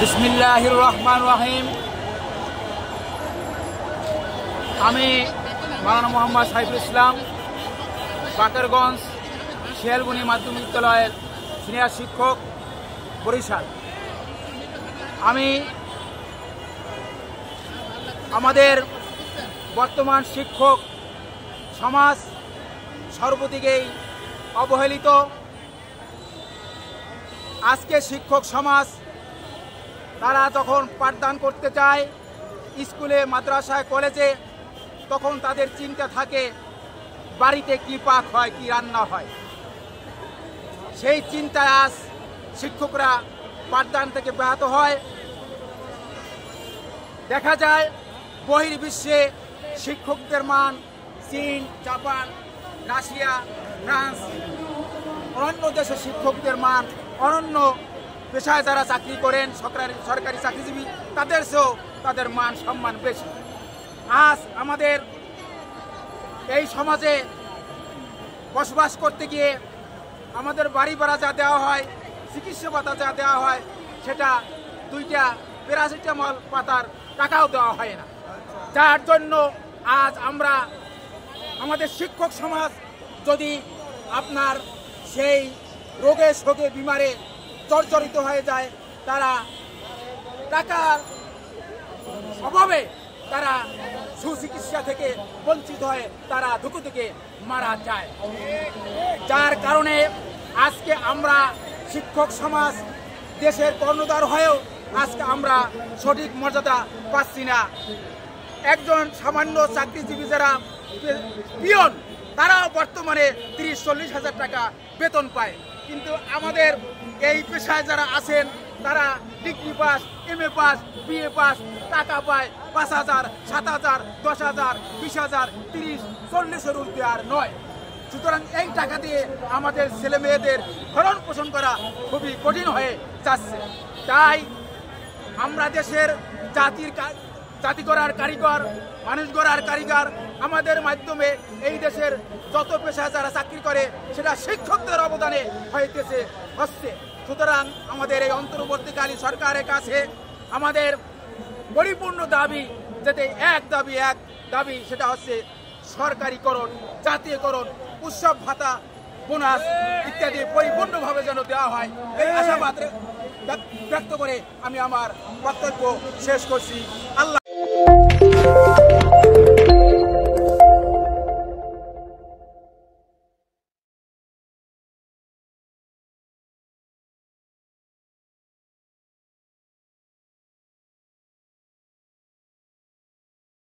বিসমিল্লাহির রহমানির রহিম। আমি মাওলানা মোহাম্মদ সাইফুল ইসলাম, বাকেরগঞ্জ শিয়ালবনী মাধ্যমিক বিদ্যালয়ের সিনিয়র শিক্ষক, বরিশাল। আমি আমাদের বর্তমান শিক্ষক সমাজ সর্বদিকেই অবহেলিত। আজকে শিক্ষক সমাজ তারা যখন পাঠদান করতে চায় স্কুলে, মাদ্রাসায়, কলেজে, তখন তাদের চিন্তা থাকে বাড়িতে কি পাক হয়, কি রান্না হয়। সেই চিন্তায় আজ শিক্ষকরা পাঠদান থেকে ব্যাহত হয়। দেখা যায় বহির্বিশ্বে শিক্ষকদের মান চীন, জাপান, রাশিয়া, ফ্রান্স, অন্য দেশের শিক্ষকদের মান, অনন্য পেশায় যারা চাকরি করেন, সরকারি চাকরিজীবী, তাদের চেয়েও তাদের মান সম্মান বেশি। আজ আমাদের এই সমাজে বসবাস করতে গিয়ে আমাদের বাড়ি ভাড়া যা দেওয়া হয়, চিকিৎসা ভাতা যা দেওয়া হয়, সেটা 2টা প্যারাসিটামল পাতার টাকাও দেওয়া হয় না। যার জন্য আজ আমরা আমাদের শিক্ষক সমাজ যদি আপনার সেই রোগে শোকে বিমারে জর্জরিত হয়ে যায়, তারা টাকার অভাবে তারা সুচিকিৎসা থেকে বঞ্চিত হয়ে তারা ধুকু থেকে মারা যায়। যার কারণে আজকে আমরা শিক্ষক সমাজ দেশের কর্ণধার হয়েও আজকে আমরা সঠিক মর্যাদা পাচ্ছি না। একজন সামান্য চাকরিজীবী যারা পিয়ন, তারাও বর্তমানে 30-40 হাজার টাকা বেতন পায়। কিন্তু আমাদের এই পেশায় যারা আছেন তারা degree pass, MA pass, BA pass, টাকা পায় 5,000, 7,000, 10,000, 20,000, 30-40-এর ঊর্ধ্বে আর নয়। সুতরাং এই টাকা দিয়ে আমাদের ছেলে মেয়েদের ভরণ পোষণ করা খুবই কঠিন হয়ে যাচ্ছে। তাই আমরা দেশের জাতি গড়ার কারিগর, মানুষ গড়ার কারিগর, আমাদের মাধ্যমে এই দেশের যত পেশা যারা চাকরি করে সেটা শিক্ষকদের অবদানে হচ্ছে। সুতরাং আমাদের এই অন্তর্বর্তীকালীন সরকারের কাছে আমাদের পরিপূর্ণ দাবি, যাতে এক দাবি সেটা হচ্ছে সরকারিকরণ, জাতীয়করণ, উৎসব ভাতা, বোনাস ইত্যাদি পরিপূর্ণভাবে যেন দেওয়া হয়, এই আশাবাদ ব্যক্ত করে আমি আমার বক্তব্য শেষ করছি। আল্লাহ।